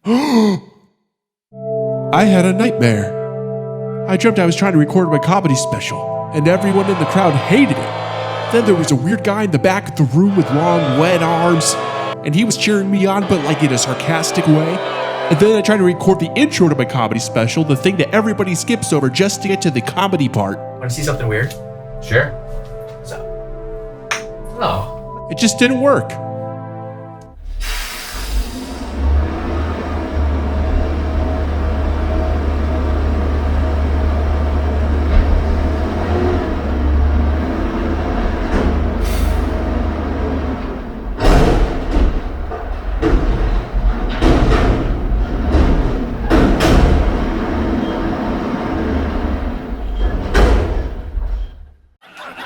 I had a nightmare. I dreamt I was trying to record my comedy special, and everyone in the crowd hated it. Then there was a weird guy in the back of the room with long, wet arms, and he was cheering me on, but like in a sarcastic way. And then I tried to record the intro to my comedy special, the thing that everybody skips over just to get to the comedy part. Want to see something weird? Sure. What's up? Oh. It just didn't work.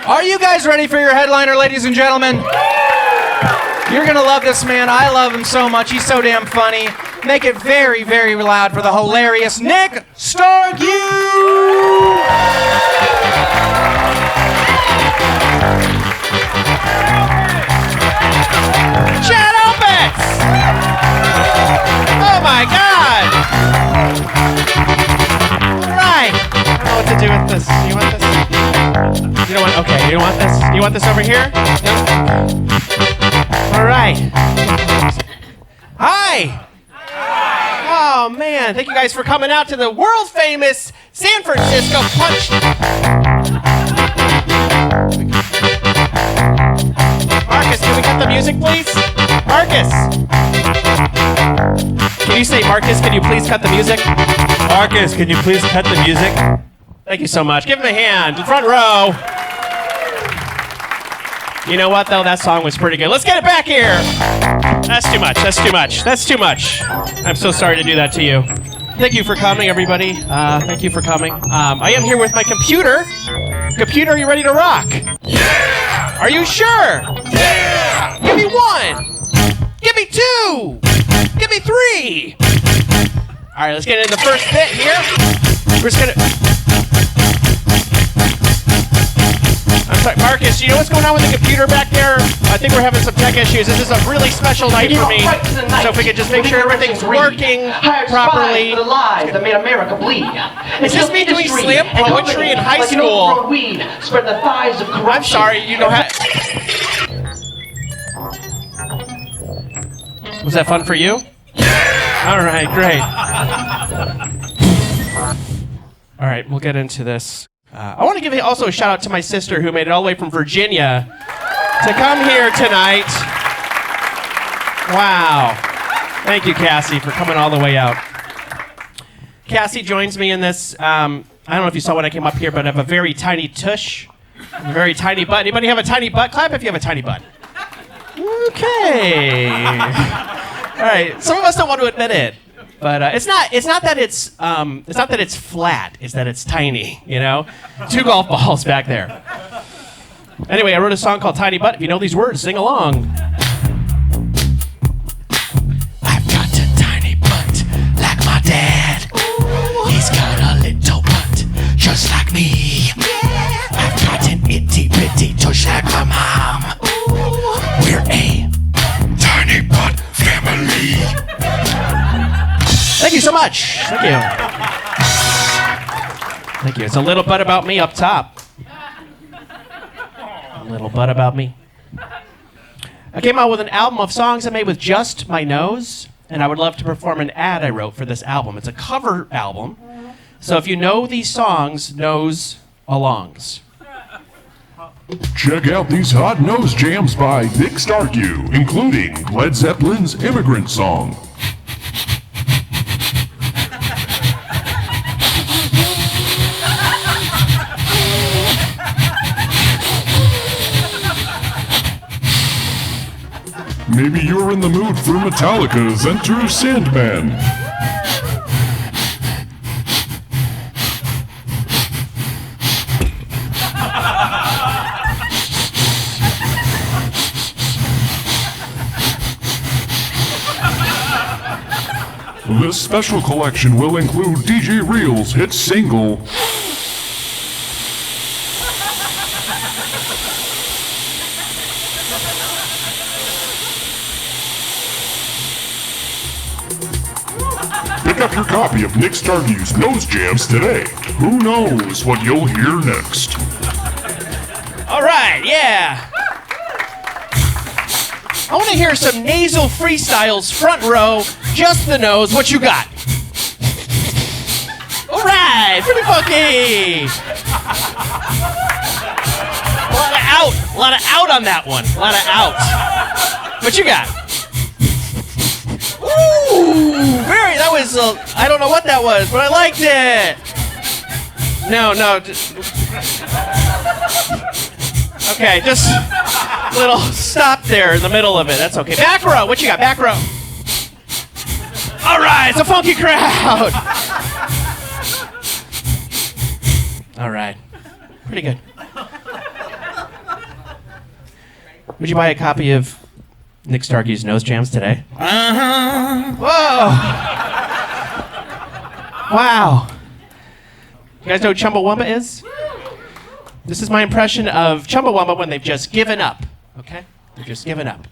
Are you guys ready for your headliner, ladies and gentlemen? You're gonna love this man. I love him so much. He's so damn funny. Make it very, very loud for the hilarious Nick Stargu! Chat opens! Oh my God! All right. I don't know what to do with this. You want this? You don't want, okay, you don't want this? You want this over here? No? All right. Hi. Oh, man. Thank you guys for coming out to the world famous San Francisco Punch. Marcus, can we cut the music, please? Marcus. Can you say, Marcus, can you please cut the music? Marcus, can you please cut the music? Thank you so much. Give him a hand. Front row. You know what, though? That song was pretty good. Let's get it back here. That's too much. That's too much. That's too much. I'm so sorry to do that to you. Thank you for coming, everybody. Thank you for coming. I am here with my computer. Computer, are you ready to rock? Yeah! Are you sure? Yeah! Give me 1. Give me 2. Give me 3. All right, let's get into the first bit here. We're just gonna... I'm sorry, Marcus, you know what's going on with the computer back there? I think we're having some tech issues. This is a really special night for me. So if we could just make sure everything's working properly. The lies that made America bleed. Is this me doing slam poetry in high school? Spread the thighs of corruption. I'm sorry, you know how... Was that fun for you? Yeah! All right, great. All right, we'll get into this. I want to give also a shout out to my sister who made it all the way from Virginia to come here tonight. Wow. Thank you, Cassie, for coming all the way out. Cassie joins me in this. I don't know if you saw when I came up here, but I have a very tiny tush, a very tiny butt. Anybody have a tiny butt? Clap if you have a tiny butt. Okay. All right. Some of us don't want to admit it. But it's not that it's flat. It's that it's tiny. You know, 2 golf balls back there. Anyway, I wrote a song called "Tiny Butt." If you know these words, sing along. I've got a tiny butt like my dad. He's got a little butt just like me. I've got an itty bitty tush like my mom. We're a tiny butt family. Thank you so much. Thank you. Thank you. It's a little butt about me up top. A little butt about me. I came out with an album of songs I made with just my nose, and I would love to perform an ad I wrote for this album. It's a cover album, so if you know these songs, nose alongs. Check out these hot nose jams by Nick Stargu, including Led Zeppelin's Immigrant Song. Maybe you're in the mood for Metallica's Enter Sandman. This special collection will include DJ Real's hit single, Pick up your copy of Nick Stargu's Nose Jams today. Who knows what you'll hear next? All right, yeah. I want to hear some nasal freestyles, front row, just the nose. What you got? All right, pretty funky. A lot of out on that one. A lot of out. What you got? Ooh, that was, I don't know what that was, but I liked it. No. Okay, just little stop there in the middle of it. That's okay. Back row, what you got? Back row. All right, it's a funky crowd. All right, pretty good. Would you buy a copy of Nick Stargu's Nose Jams today? Whoa! Wow. You guys know what Chumbawamba is? This is my impression of Chumbawamba when they've just given up. Okay? They've just given up.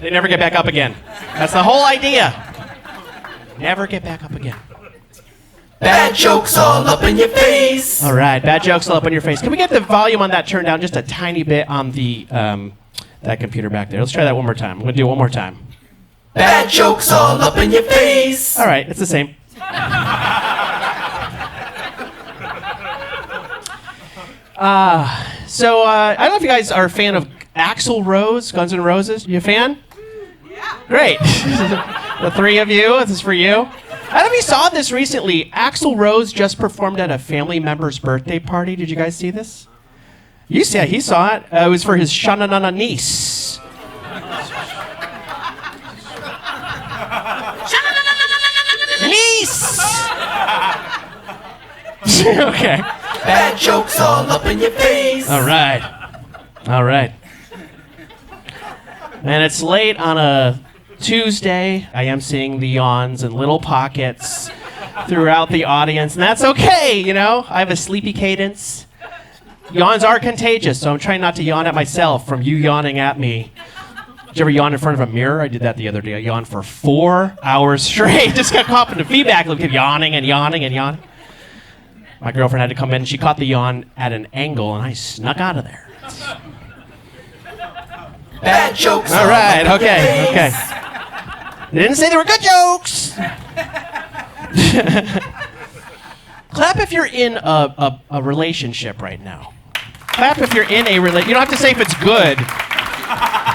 They never get back up again. That's the whole idea. Never get back up again. Bad jokes all up in your face. All right, bad jokes all up in your face. Can we get the volume on that turned down just a tiny bit on the that computer back there? Let's try that one more time. I'm gonna do it one more time. Bad jokes all up in your face. All right, it's the same. So I don't know if you guys are a fan of Axl Rose, Guns N' Roses. You a fan? Yeah. Great. The three of you, this is for you. I don't know if you saw this recently. Axl Rose just performed at a family member's birthday party. Did you guys see this? He saw it. It was for his shananana niece. Niece! Okay. Bad jokes all up in your face. All right. And it's late on a Tuesday. I am seeing the yawns in little pockets throughout the audience, and that's okay, you know? I have a sleepy cadence. Yawns are contagious, so I'm trying not to yawn at myself from you yawning at me. Did you ever yawn in front of a mirror? I did that the other day. I yawned for 4 hours straight. Just got caught in the feedback loop, kept yawning and yawning and yawning. My girlfriend had to come in, and she caught the yawn at an angle, and I snuck out of there. Bad jokes. All right, okay. They didn't say they were good jokes. Clap if you're in a relationship right now. Clap if you're in a relationship. You don't have to say if it's good.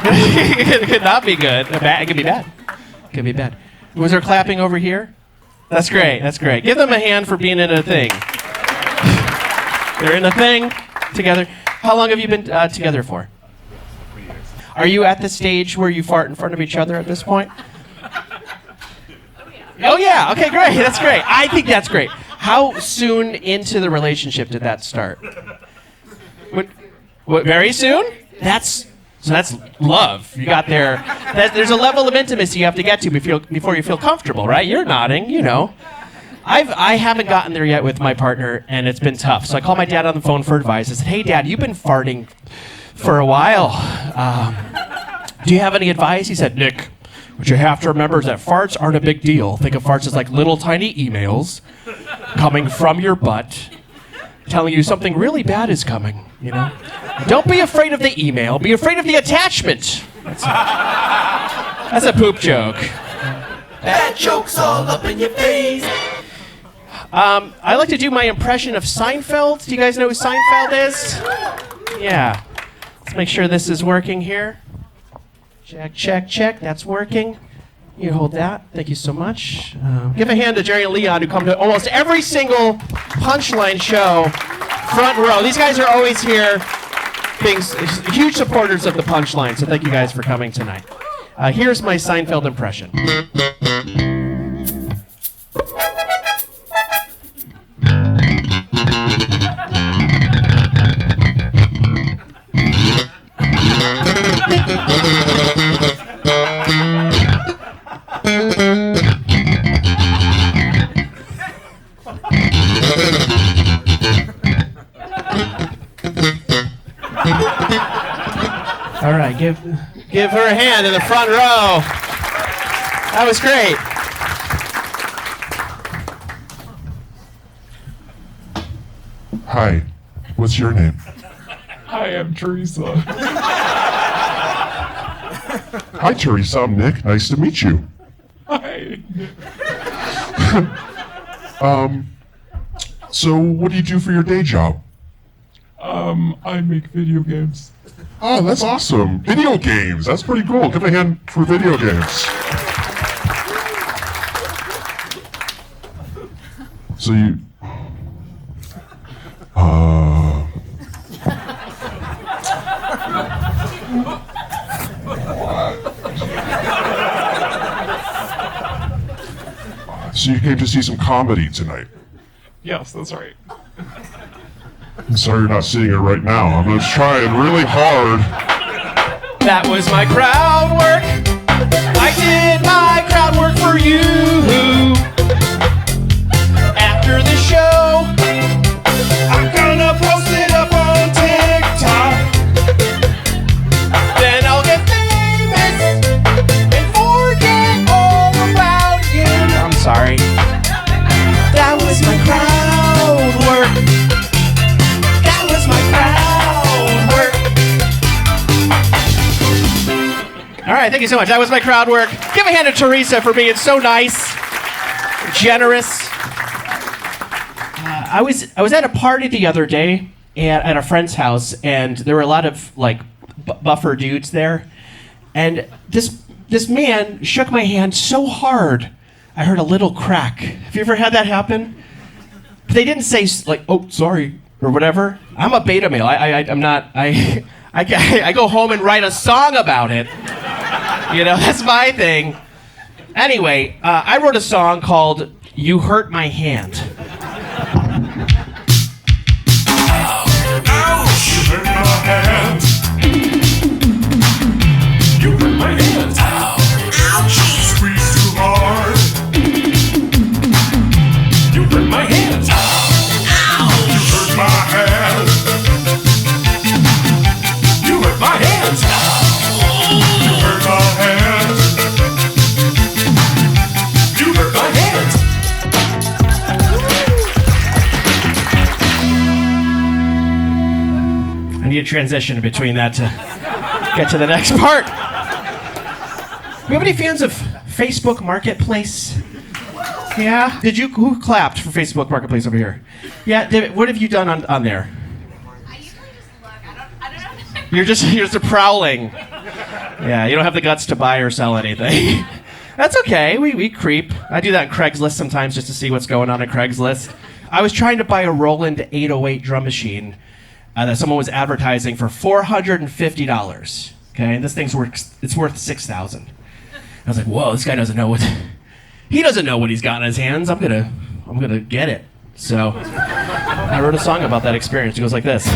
It could not be good. It could be bad. It could be bad. Was there clapping over here? That's great. Give them a hand for being in a thing. They're in a thing together. How long have you been together for? 3 years. Are you at the stage where you fart in front of each other at this point? Oh yeah. Okay, great. That's great. I think that's great. How soon into the relationship did that start? What very soon? That's love. You got there. There's a level of intimacy you have to get to before you feel comfortable, right? You're nodding, you know. I haven't gotten there yet with my partner, and it's been tough. So I called my dad on the phone for advice. I said, "Hey, Dad, you've been farting for a while. Do you have any advice?" He said, "Nick, what you have to remember is that farts aren't a big deal. Think of farts as like little tiny emails coming from your butt, telling you something really bad is coming, you know? Don't be afraid of the email. Be afraid of the attachment." That's a poop joke. Bad jokes all up in your face. I like to do my impression of Seinfeld. Do you guys know who Seinfeld is? Yeah. Let's make sure this is working here. Check. That's working. You hold that. Thank you so much. Give a hand to Jerry and Leon, who come to almost every single Punchline show. Front row. These guys are always here, being huge supporters of the Punchline. So thank you guys for coming tonight. Here's my Seinfeld impression. Give her a hand in the front row. That was great. Hi, what's your name? I am Teresa. Hi, Teresa. I'm Nick. Nice to meet you. Hi. So what do you do for your day job? I make video games. Oh, that's awesome. Video games. That's pretty cool. Give a hand for video games. So you... So you came to see some comedy tonight. Yes, that's right. I'm sorry you're not seeing it right now. I'm going to try it really hard. That was my crowd work. I did my crowd work for you. After the show, I'm gonna post it up on TikTok. Then I'll get famous and forget all about you. I'm sorry. That was my crowd work. That was my crowd work. All right, thank you so much. That was my crowd work. Give a hand to Teresa for being so nice, generous. I was at a party the other day at a friend's house, and there were a lot of like buffer dudes there, and this man shook my hand so hard, I heard a little crack. Have you ever had that happen? But they didn't say like, "Oh, sorry," or whatever. I'm a beta male. I'm not. I go home and write a song about it. You know, that's my thing. Anyway, I wrote a song called "You Hurt My Hand." You hurt my hand. You hurt my hand. Ouch. Squeeze too hard. You hurt my hand. You hurt my hand. You hurt my hand. You hurt my hand. You hurt my hand. I need a transition between that to get to the next part. Do you have any fans of Facebook Marketplace? Yeah? Who clapped for Facebook Marketplace over here? Yeah, David, what have you done on there? I usually just look. I don't know. You're just prowling. Yeah, you don't have the guts to buy or sell anything. That's okay, we creep. I do that on Craigslist sometimes just to see what's going on at Craigslist. I was trying to buy a Roland 808 drum machine that someone was advertising for $450. Okay, and this thing's worth $6,000. I was like, whoa, this guy doesn't know what he's got in his hands. I'm gonna get it. So I wrote a song about that experience. It goes like this.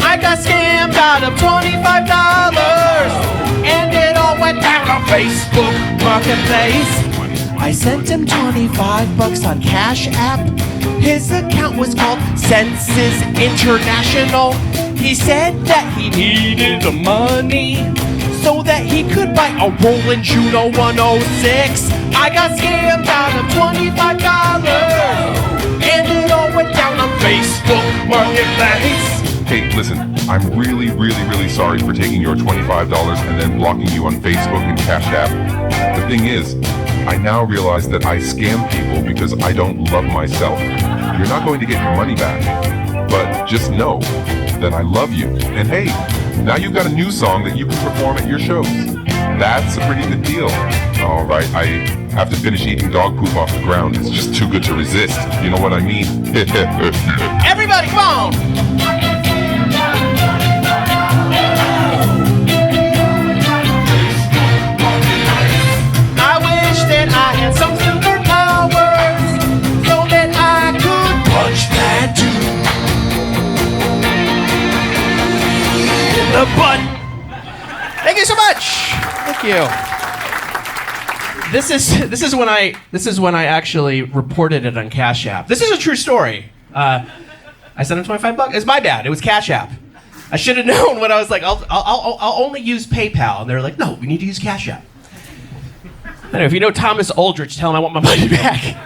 I got scammed out of $25, and it all went down on Facebook Marketplace. I sent him $25 on Cash App. His account was called Senses International. He said that he needed the money so that he could buy a Roland Juno 106. I got scammed out of $25, and it all went down on Facebook Marketplace. Hey, listen, I'm really, really, really sorry for taking your $25 and then blocking you on Facebook and Cash App. The thing is, I now realize that I scam people because I don't love myself. You're not going to get your money back, but just know that I love you. And hey, now you've got a new song that you can perform at your shows. That's a pretty good deal. All right, I have to finish eating dog poop off the ground. It's just too good to resist. You know what I mean? Everybody, come on! The butt. Thank you so much. Thank you. This is when I actually reported it on Cash App. This is a true story. I sent him $25. It's my bad. It was Cash App. I should have known when I was like, I'll only use PayPal. And they're like, no, we need to use Cash App. Anyway, if you know Thomas Aldrich, tell him I want my money back.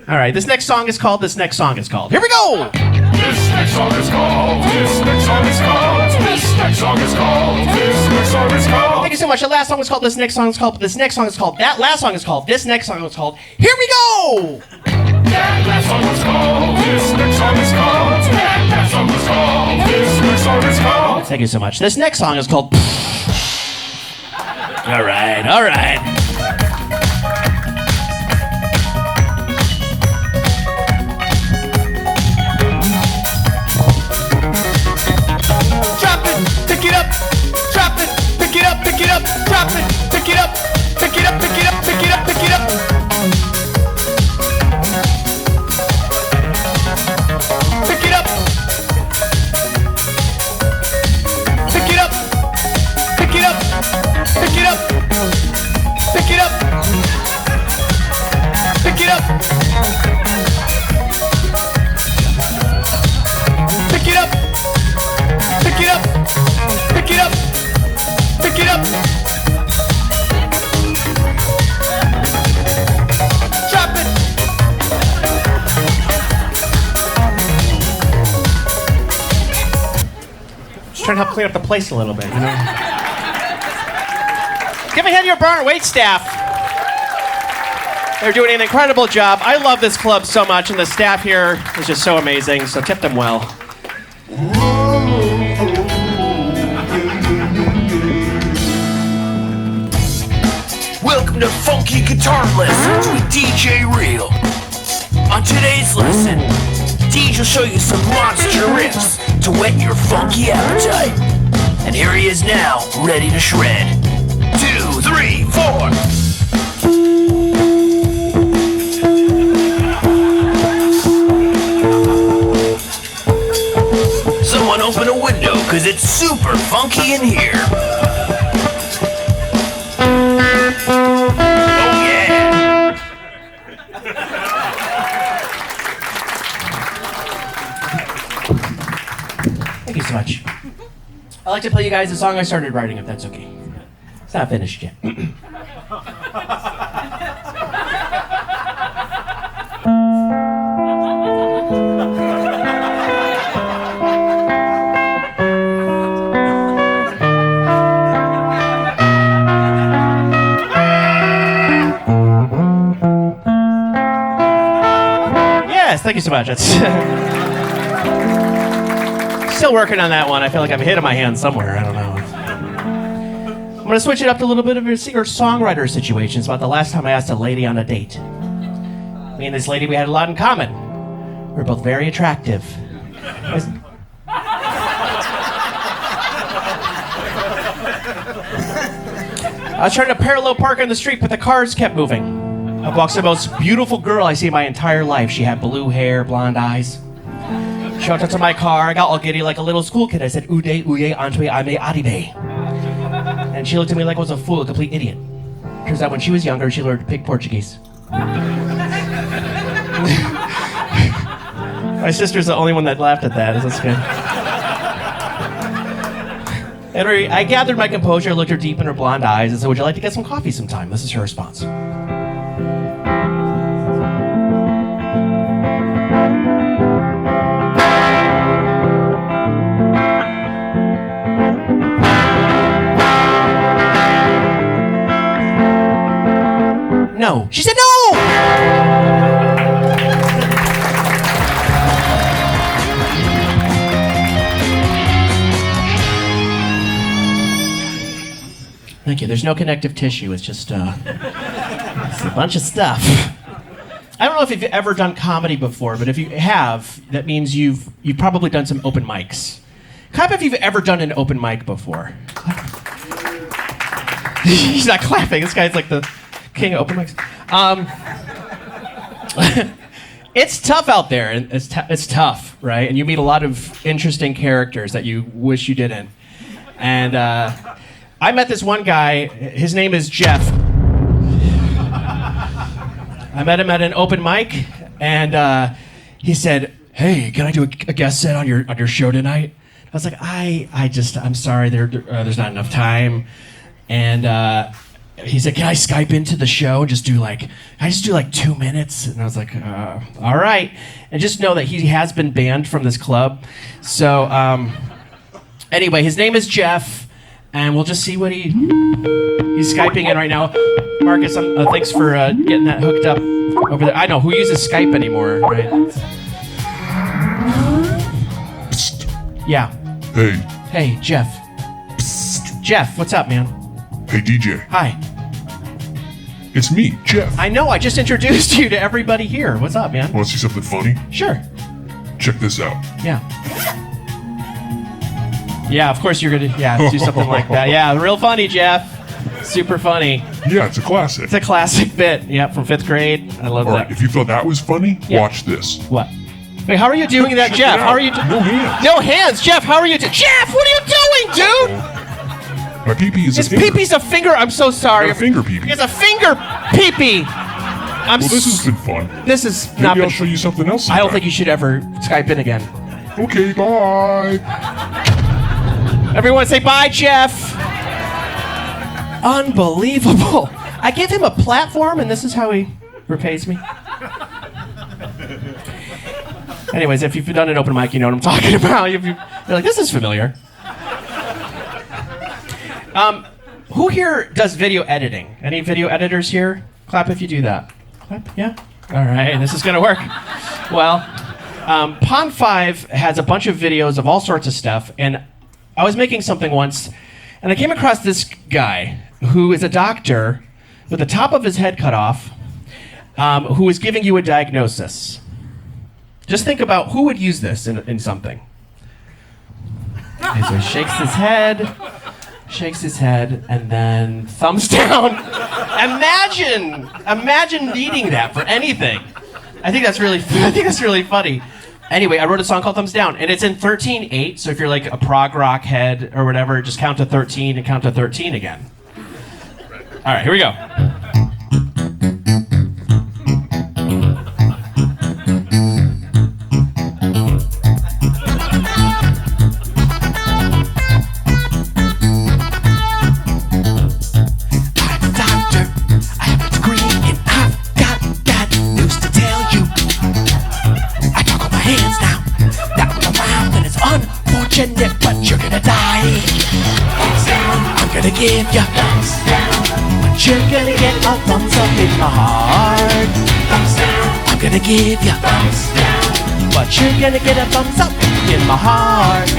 All right, this next song is called. Here we go! This next song is called. This next song is called. This next song is called. This next song is called. Thank you so much. The last song was called. This next song is called. This next song is called. That last song is called. This next song was called. Here we go! That last song was called. This next song is called. That last song was called. This next song is called. Thank you so much. This next song is called. All right. Pick it up, drop it, pick it up, pick it up, drop it, pick it up, pick it up, pick it up, pick it up, pick it up. Pick it up. Pick it up. Pick it up. Pick it up. Pick it up. Pick it up. Pick it up. Pick it up. Pick it up. Pick it up. Drop it. Just trying to help clean up the place a little bit, you know? Give a hand to your bar and wait staff. They're doing an incredible job. I love this club so much, and the staff here is just so amazing, so tip them well. Welcome to Funky Guitar Lessons with DJ Real. On today's lesson, DJ will show you some monster riffs to whet your funky appetite. And here he is now, ready to shred. 2, 3, 4. Someone open a window, cause it's super funky in here. Thank you so much. I'd like to play you guys a song I started writing, if that's okay. It's not finished yet. Yes, thank you so much. That's still working on that one. I feel like I've hit in my hand somewhere. I don't know. I'm going to switch it up to a little bit of a singer-songwriter situation. It's about the last time I asked a lady on a date. Me and this lady, we had a lot in common. We were both very attractive. I was trying to parallel park on the street, but the cars kept moving. Up walks the most beautiful girl I see in my entire life. She had blue hair, blonde eyes. She walked up to my car. I got all giddy like a little school kid. I said, "Ude, uye, antwe, ame, adibe." And she looked at me like I was a fool, a complete idiot. Turns out when she was younger, she learned to speak Portuguese. My sister's the only one that laughed at that. That's good. Anyway, I gathered my composure, looked her deep in her blonde eyes, and said, "Would you like to get some coffee sometime?" This is her response. No. She said no! Thank you. There's no connective tissue. It's just it's a bunch of stuff. I don't know if you've ever done comedy before, but if you have, that means you've probably done some open mics. Clap if you've ever done an open mic before. He's not clapping. This guy's like the king of open mics. It's tough out there, and it's tough, right? And you meet a lot of interesting characters that you wish you didn't. And I met this one guy. His name is Jeff. I met him at an open mic, and he said, hey, can I do a guest set on your show tonight? I was like, I'm sorry, there's not enough time. And he said, can I Skype into the show and just do like 2 minutes? And I was like, all right. And just know that he has been banned from this club. So anyway, his name is Jeff, and we'll just see what he's Skyping in right now. Marcus, thanks for getting that hooked up over there. I know, who uses Skype anymore, right? Yeah. Hey, Jeff. Jeff, what's up, man? Hey, DJ. Hi. It's me, Jeff. I know, I just introduced you to everybody here. What's up, man? Want to see something funny? Sure. Check this out. Yeah. Yeah, of course you're gonna do something like that. Yeah, real funny, Jeff. Super funny. Yeah, it's a classic. It's a classic bit. Yeah, from 5th grade. I love All that. right, if you thought that was funny, watch this. What? Wait, how are you doing that, Jeff? How are you No hands. No hands, Jeff. How are you Jeff, what are you doing, dude? My pee-pee is His a finger. pee-pee's a finger. I'm so sorry. A finger pee-pee. It's a finger pee-pee. Well, this has been fun. This is Maybe not I'll been. show you something else. I don't think you should ever Skype in again. Okay, bye. Everyone say bye, Jeff. Unbelievable. I give him a platform, and this is how he repays me. Anyways, if you've done an open mic, you know what I'm talking about. You're like, this is familiar. Who here does video editing? Any video editors here? Clap if you do that. Clap, yeah? All right, this is gonna work. Well, Pond 5 has a bunch of videos of all sorts of stuff, and I was making something once, and I came across this guy who is a doctor with the top of his head cut off, who is giving you a diagnosis. Just think about who would use this in something. Okay, so he shakes his head, and then thumbs down. Imagine needing that for anything. I think that's really funny. Anyway, I wrote a song called Thumbs Down, and it's in 13/8, so if you're like a prog rock head or whatever, just count to 13 and count to 13 again. All right, here we go. But you're gonna die. I'm gonna give you thumbs down, but you're gonna get a thumbs up in my heart. I'm gonna give you thumbs down, but you're gonna get a thumbs up in my heart.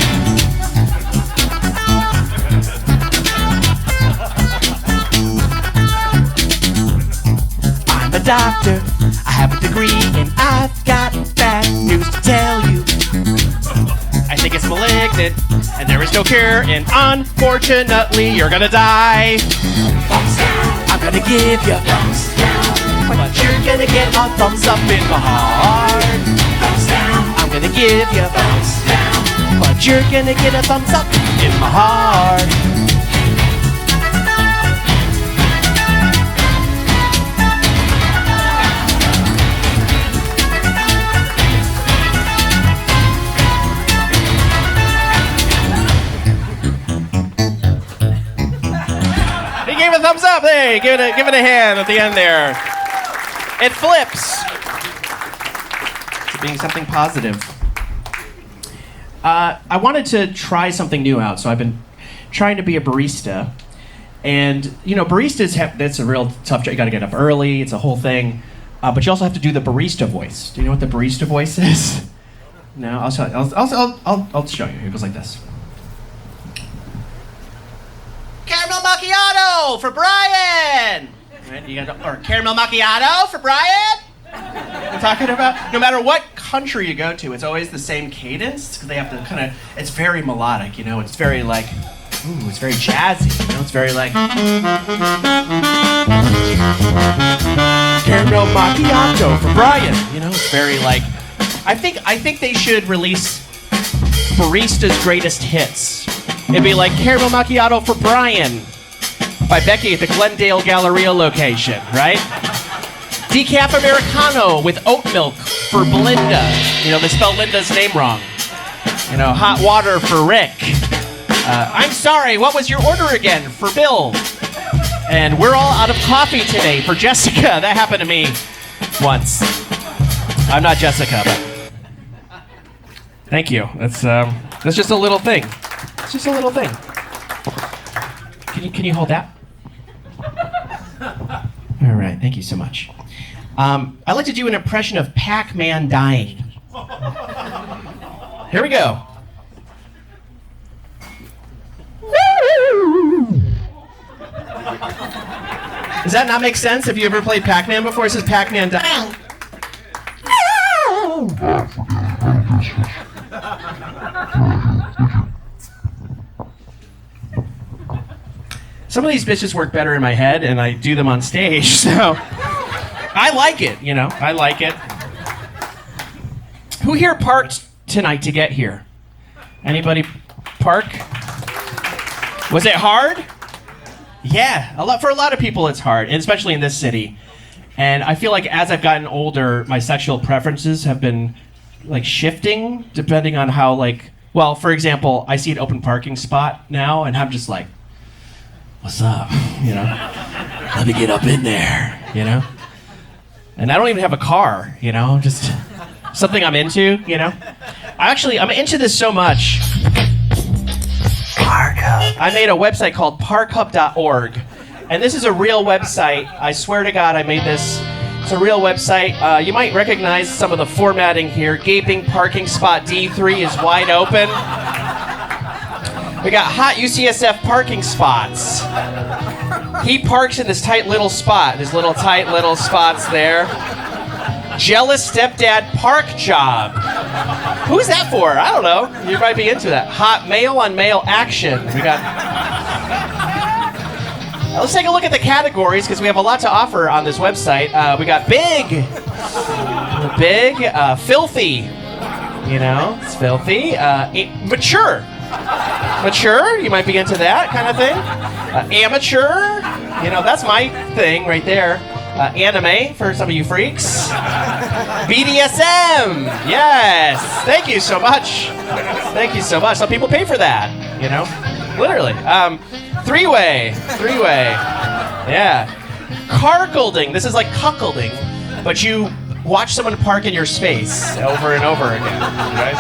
I'm a doctor, I have a degree, and I've got bad news to tell you. I think it's malignant, and there is no cure, and unfortunately, you're gonna die. I'm gonna give you thumbs down, but you're gonna get a thumbs up in my heart. I'm gonna give you thumbs down, but you're gonna get a thumbs up in my heart. Give it a thumbs up. Hey, give it a hand at the end there. It flips to being something positive. I wanted to try something new out, so I've been trying to be a barista. And, you know, baristas that's a real tough job. You got to get up early. It's a whole thing. But you also have to do the barista voice. Do you know what the barista voice is? No, I'll show you. It goes like this. Caramel macchiato for Brian. Right, or caramel macchiato for Brian. I'm talking about. No matter what country you go to, it's always the same cadence because they have to kind of. It's very melodic, you know. It's very like, ooh, it's very jazzy. You know, it's very like. Caramel macchiato for Brian. You know, it's very like. I think they should release Barista's greatest hits. It'd be like Caramel Macchiato for Brian by Becky at the Glendale Galleria location, right? Decaf Americano with oat milk for Belinda. You know, they spelled Linda's name wrong. You know, hot water for Rick. I'm sorry, what was your order again for Bill? And we're all out of coffee today for Jessica. That happened to me once. I'm not Jessica, but thank you. That's just a little thing. It's just a little thing. Can you hold that? All right, thank you so much. I'd like to do an impression of Pacman Dying. Here we go. Does that not make sense? Have you ever played Pac-Man before? It says Pacman Dying. Some of these bitches work better in my head, and I do them on stage, so I like it, you know, I like it. Who here parked tonight to get here? Anybody park? Was it hard? Yeah, for a lot of people it's hard, and especially in this city. And I feel like as I've gotten older, my sexual preferences have been like shifting depending on how well, for example, I see an open parking spot now and I'm just like, what's up? You know? Let me get up in there, you know? And I don't even have a car, you know? Just something I'm into, you know? I'm into this so much. I made a website called parkhub.org, and this is a real website. I swear to God I made this. It's a real website. You might recognize some of the formatting here. Gaping parking spot D3 is wide open. We got hot UCSF parking spots. He parks in this tight little spot. There's little tight little spots there. Jealous stepdad park job. Who's that for? I don't know. You might be into that. Hot male on male action. We got. Let's take a look at the categories because we have a lot to offer on this website. We got big, filthy. You know, it's filthy. Mature. You might be into that kind of thing. Amateur. You know, that's my thing right there. Anime for some of you freaks. BDSM. Yes. Thank you so much. Thank you so much. Some people pay for that, you know, literally. Three-way. Yeah. Cargolding. This is like cuckolding, but you watch someone park in your space over and over again. Guys.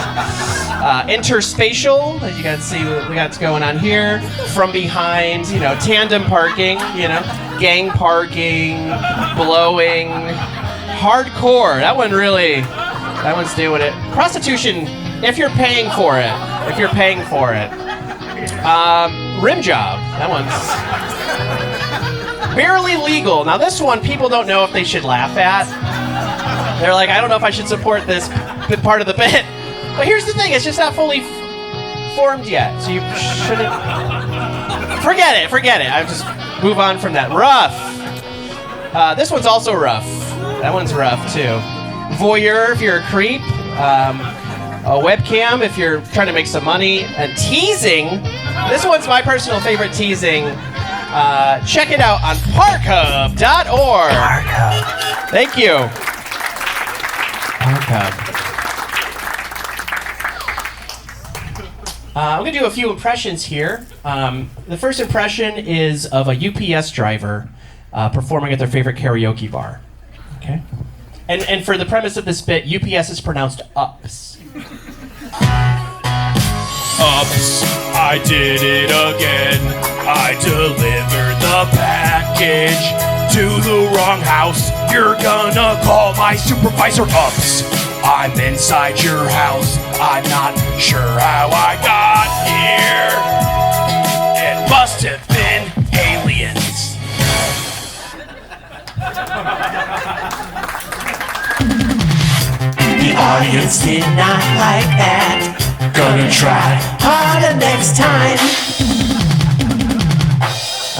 Interspatial, as you guys see what we got going on here. From behind, you know, tandem parking, you know, gang parking, blowing, hardcore. That one's doing it. Prostitution, if you're paying for it. Rim job, that one's barely legal. Now this one, people don't know if they should laugh at. They're like, I don't know if I should support this part of the bit. But here's the thing, it's just not fully formed yet, so you shouldn't... Forget it. I just move on from that. Rough. This one's also rough. That one's rough, too. Voyeur, if you're a creep. A webcam, if you're trying to make some money. And teasing. This one's my personal favorite, teasing. Check it out on parkhub.org. Parkhub. Thank you. Parkhub. I'm going to do a few impressions here. The first impression is of a UPS driver performing at their favorite karaoke bar. Okay? And for the premise of this bit, UPS is pronounced ups. Ups, I did it again. I delivered the package to the wrong house. You're gonna call my supervisor ups. I'm inside your house. I'm not sure how I got here. It must have been aliens. The audience did not like that. Gonna try harder next time.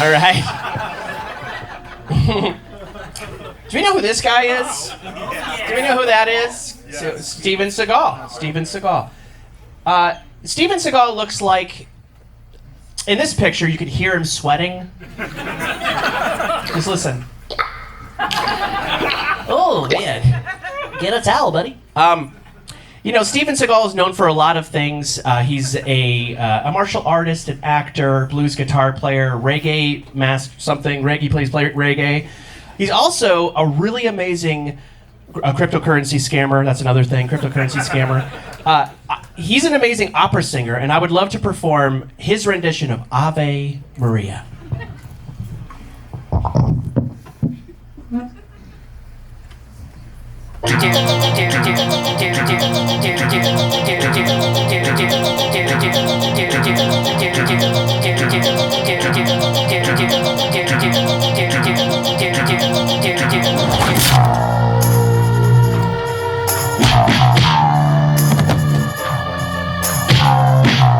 All right. Do we know who this guy is? Do we know who that is? Yes. Steven Seagal. Steven Seagal looks like, in this picture, you could hear him sweating. Just listen. man. Get a towel, buddy. You know, Steven Seagal is known for a lot of things. He's a martial artist, an actor, blues guitar player, reggae he plays reggae. He's also a really amazing cryptocurrency scammer. That's another thing, cryptocurrency scammer. He's an amazing opera singer, and I would love to perform his rendition of Ave Maria.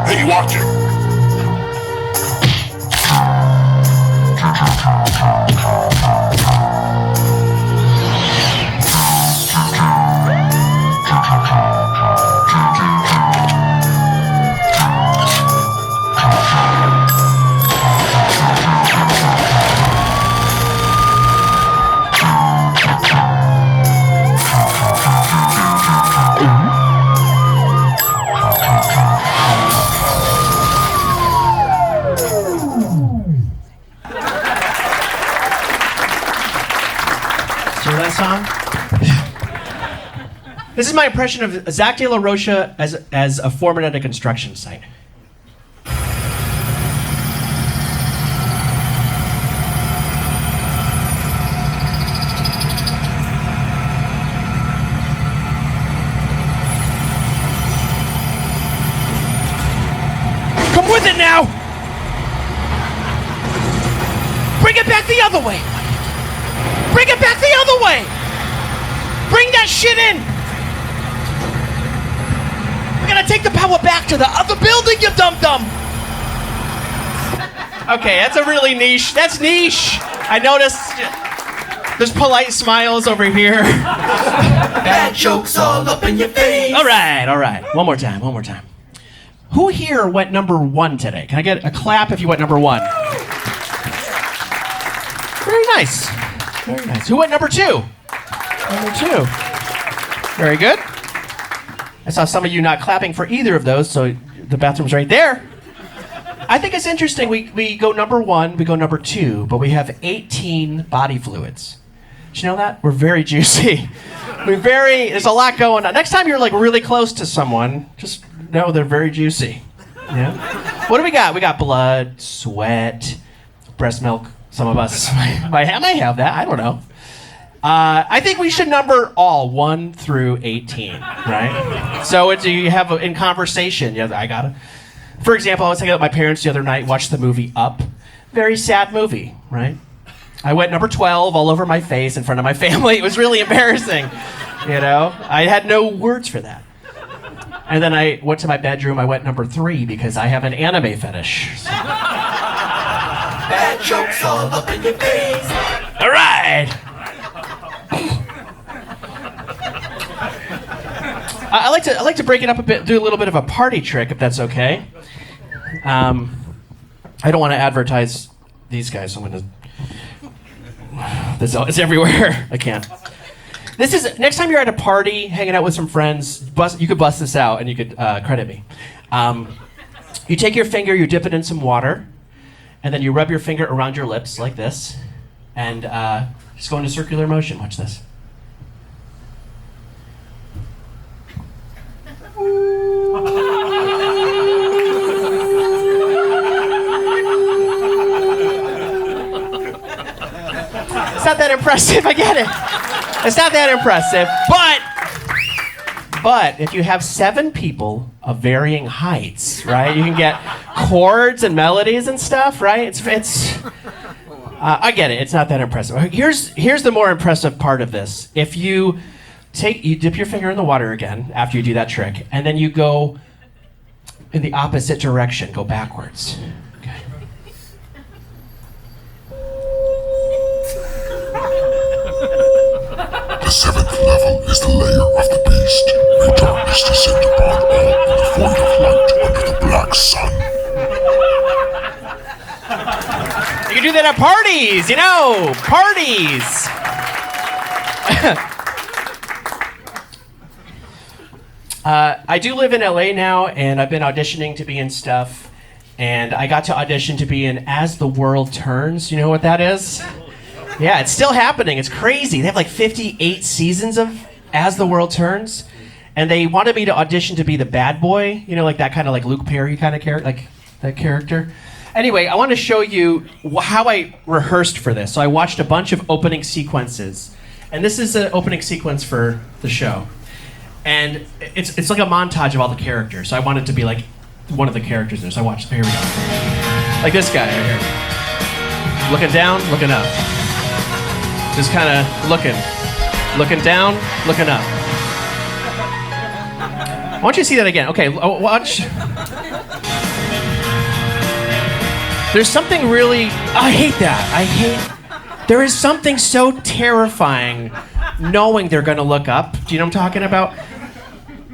Hey, watch it! This is my impression of Zach De La Rocha as a foreman at a construction site. Come with it now! Bring it back the other way! Bring it back the other way! Bring that shit in! We're gonna take the power back to the other building, you dum-dum! Okay, that's a really niche. That's niche. I noticed there's polite smiles over here. Bad jokes all up in your face. All right. One more time. Who here went number 1 today? Can I get a clap if you went number 1? Very nice. Who went number 2? Number 2. Very good. I saw some of you not clapping for either of those, so the bathroom's right there. I think it's interesting. We go number 1, we go number 2, but we have 18 body fluids. Did you know that? We're very juicy. There's a lot going on. Next time you're like really close to someone, just know they're very juicy. Yeah. What do we got? We got blood, sweat, breast milk. Some of us might have that. I don't know. I think we should number all 1 through 18, right? So you have in conversation. Yeah, For example, I was hanging out with my parents the other night, watched the movie Up. Very sad movie, right? I went number 12 all over my face in front of my family. It was really embarrassing, you know? I had no words for that. And then I went to my bedroom. I went number 3 because I have an anime fetish. Bad jokes all up in your face. All right. I like to break it up a bit, do a little bit of a party trick, if that's okay. I don't want to advertise these guys, so I'm going to... It's everywhere. I can't. This is... Next time you're at a party, hanging out with some friends, you could bust this out and you could credit me. You take your finger, you dip it in some water, and then you rub your finger around your lips like this, and just go into circular motion. Watch this. It's not that impressive, I get it. It's not that impressive, but if you have 7 people of varying heights, right, you can get chords and melodies and stuff, right? I get it. It's not that impressive. Here's the more impressive part of this. If you dip your finger in the water again after you do that trick, and then you go in the opposite direction, go backwards. Okay. The 7th level is the layer of the beast. May darkness descend upon all in the void of light under the black sun. You can do that at parties, parties. I do live in LA now, and I've been auditioning to be in stuff. And I got to audition to be in As the World Turns. You know what that is? Yeah, it's still happening. It's crazy. They have like 58 seasons of As the World Turns. And they wanted me to audition to be the bad boy. You know, like that kind of like Luke Perry kind of character, like that character. Anyway, I want to show you how I rehearsed for this. So I watched a bunch of opening sequences. And this is an opening sequence for the show. And it's like a montage of all the characters. So I wanted to be like one of the characters there. So I watched, here we go. Like this guy right here. Looking down, looking up. Just kind of looking. Looking down, looking up. I want you to see that again. Okay, watch. There's something really, I hate that. There is something so terrifying knowing they're gonna look up. Do you know what I'm talking about?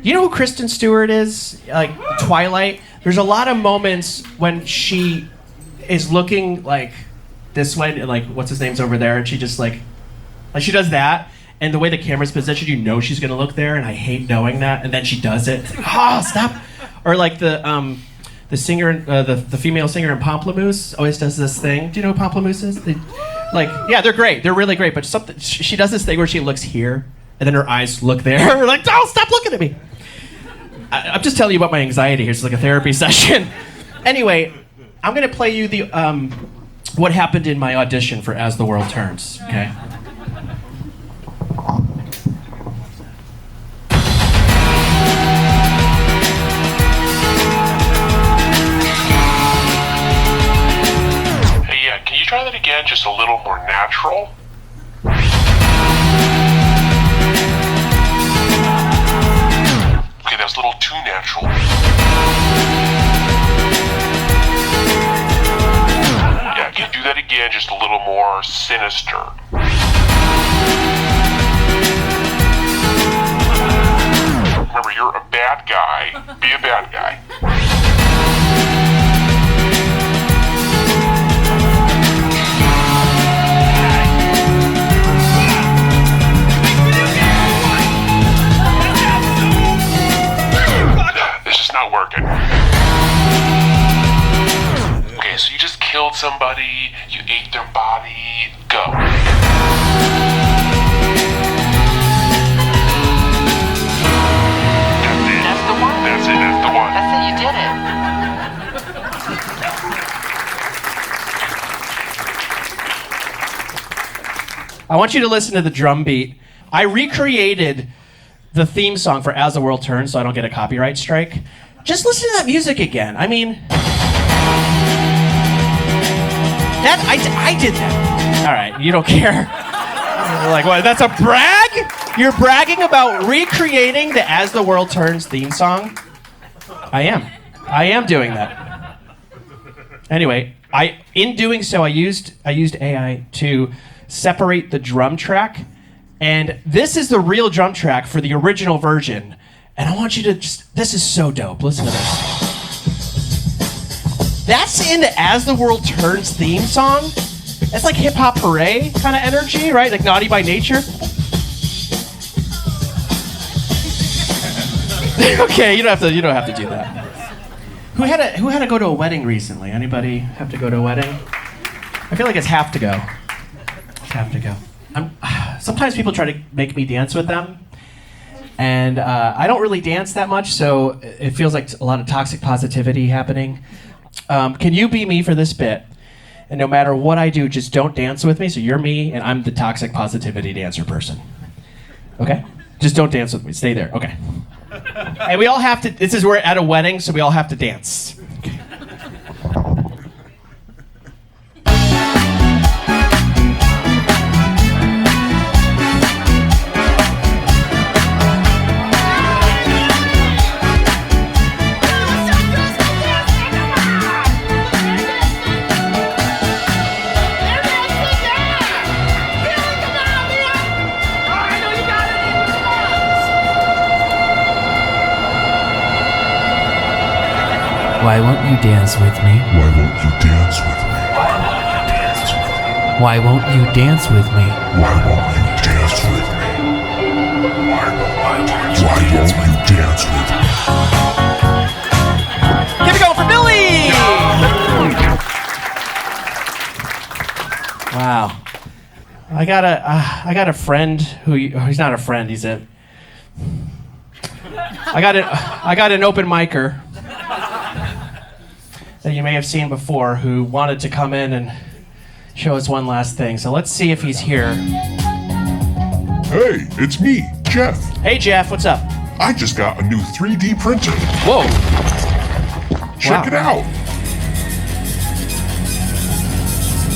You know who Kristen Stewart is? Like Twilight? There's a lot of moments when she is looking like this way, and like what's his name's over there, and she just like she does that, and the way the camera's positioned, you know she's gonna look there, and I hate knowing that, and then she does it. It's like, oh, stop! Or like the singer, the female singer in Pamplemousse always does this thing. Do you know who Pamplemousse is? Yeah, they're great. They're really great. But something she does this thing where she looks here, and then her eyes look there. Like, oh, stop looking at me. I'm just telling you about my anxiety here. It's like a therapy session. Anyway, I'm gonna play you the what happened in my audition for As the World Turns. Okay. Hey, yeah, can you try that again? Just a little more natural? Okay, that was a little too natural. Yeah, can you do that again? Just a little more sinister. Remember, you're a bad guy. Be a bad guy. This is not working. Okay, so you just killed somebody, you ate their body, go. That's the one. That's it, that's the one. That's it, you did it. I want you to listen to the drum beat. I recreated the theme song for As the World Turns so I don't get a copyright strike. Just listen to that music again. I mean, I did that. All right, you don't care. You're like, what, that's a brag? You're bragging about recreating the As the World Turns theme song? I am doing that. Anyway, in doing so, I used AI to separate the drum track. And this is the real drum track for the original version. And I want you to this is so dope. Listen to this. That's in the As the World Turns theme song. That's like hip hop hooray kind of energy, right? Like Naughty by Nature. Okay, you don't have to do that. Who had to go to a wedding recently? Anybody have to go to a wedding? I feel like it's have to go. It's have to go. Sometimes people try to make me dance with them, and I don't really dance that much, so it feels like a lot of toxic positivity happening. Can you be me for this bit? And no matter what I do, just don't dance with me. So you're me, and I'm the toxic positivity dancer person. Okay? Just don't dance with me. Stay there. Okay. And we all have to. We're at a wedding, so we all have to dance. Okay. Why won't you dance with me? Why won't you dance with me? Why won't you dance with me? Why won't you dance with me? Why won't you dance with me? dance with me? Give it going for Billy! Wow. I got a friend he's not a friend, I got an open micer that you may have seen before who wanted to come in and show us one last thing. So let's see if he's here. Hey, it's me, Jeff. Hey Jeff, what's up? I just got a new 3D printer. Whoa. Check it out.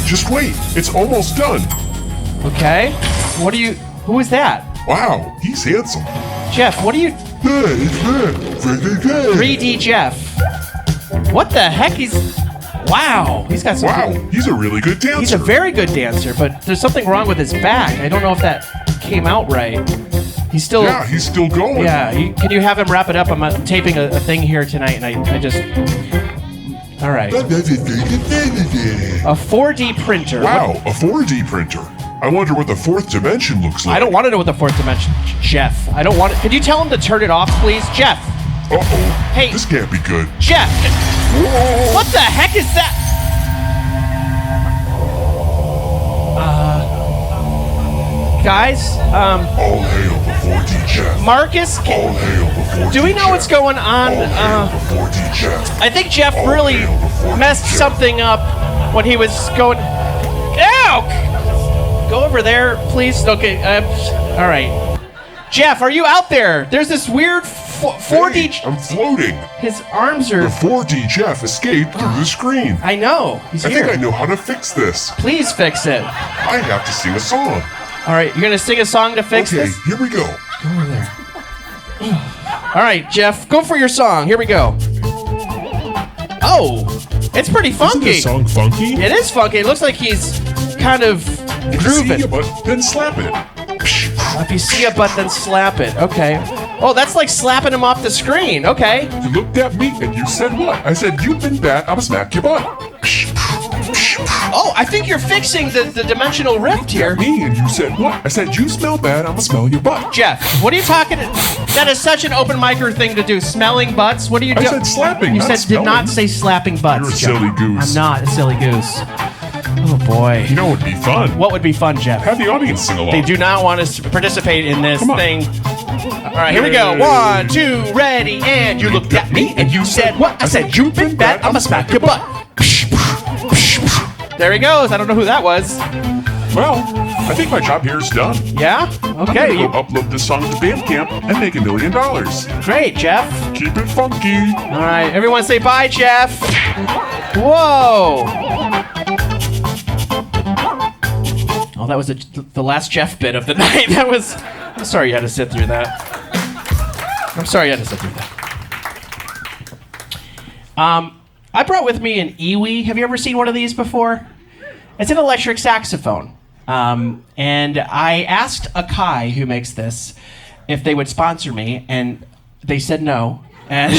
Just wait, it's almost done. Okay. Who is that? Wow, he's handsome. Jeff, what are you... 3D Jeff. What the heck? Wow. He's got some... Wow, he's a really good dancer. He's a very good dancer, but there's something wrong with his back. I don't know if that came out right. He's still... Yeah, he's still going. Yeah, can you have him wrap it up? I'm taping a thing here tonight, and I just... All right. A 4D printer. Wow, a 4D printer. I wonder what the fourth dimension looks like. I don't want to know what the fourth dimension... Jeff, I don't want it... Can you tell him to turn it off, please? Jeff! Uh-oh. Hey. This can't be good. Jeff! Whoa. What the heck is that? Guys, All hail the 4D Jeff. Marcus, All hail the 4D do we know what's going on? All hail the 4D Jeff. I think Jeff really messed something up when he was going... Ow! Go over there, please. Okay, all right. Jeff, are you out there? There's this weird 4D... Hey, I'm floating. His arms are... The 4D Jeff escaped through the screen. I know. He's here. I think I know how to fix this. Please fix it. I have to sing a song. All right, you're going to sing a song to fix this? Okay, here we go. Go over there. All right, Jeff, go for your song. Here we go. Oh, it's pretty funky. Isn't this song funky? It is funky. It looks like he's kind of grooving. If you see a butt, then slap it. If you see a butt, then slap it. Okay. Oh, that's like slapping him off the screen. Okay. You looked at me and you said what? I said, you've been bad, I'ma smack your butt. Oh, I think you're fixing the dimensional rift here. Me and you said what? I said, you smell bad, I'ma smell your butt. Jeff, what are you talking? That is such an open micer thing to do. Smelling butts. What are you doing? I said slapping. You not said smelling. did not say slapping butts. You're a Jeff. silly goose. I'm not a silly goose. Oh boy. You know what would be fun? What would be fun, Jeff? Have the audience sing along. They do not want us to participate in this Come on. thing. All right, here we go. 1, 2, ready, and you looked at me and you said what? I said you've been bad. I'ma smack your butt. There he goes. I don't know who that was. Well, I think my job here is done. Yeah? Okay. I'm gonna go upload this song to Bandcamp and make $1 million. Great, Jeff. Keep it funky. All right, everyone say bye, Jeff. Whoa. Oh, that was the last Jeff bit of the night. I'm sorry you had to sit through that. I brought with me an Iwi. Have you ever seen one of these before? It's an electric saxophone. And I asked Akai, who makes this, if they would sponsor me, and they said no. And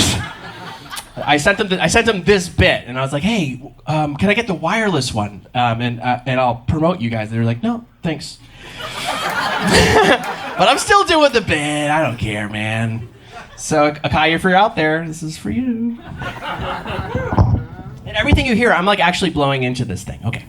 I sent them this bit, and I was like, "Hey, can I get the wireless one? And I'll promote you guys." They were like, "No, thanks." But I'm still doing the bit. I don't care, man. So, Akai, if you're out there, this is for you. And everything you hear, I'm like actually blowing into this thing. Okay.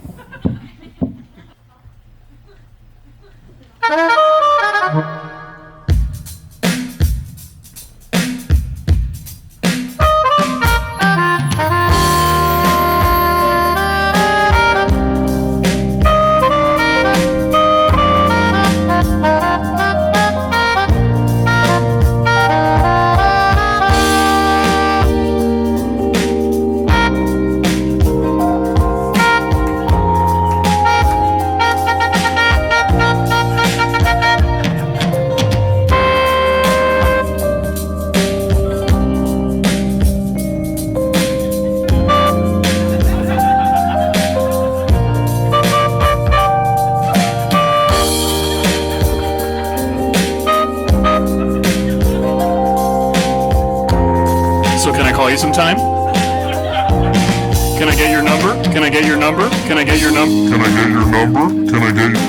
Sometime? Can I get your number? Can I get your number? Can I get your number? Can I get your number? Can I get your...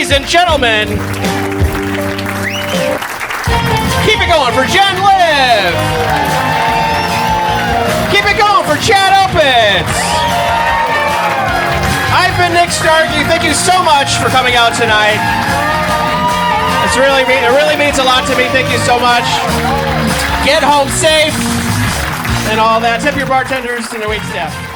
Ladies and gentlemen, keep it going for Jen Liv. Keep it going for Chad Opitz. I've been Nick Stargu. Thank you so much for coming out tonight. It really means a lot to me. Thank you so much. Get home safe and all that. Tip your bartenders and their wait staff.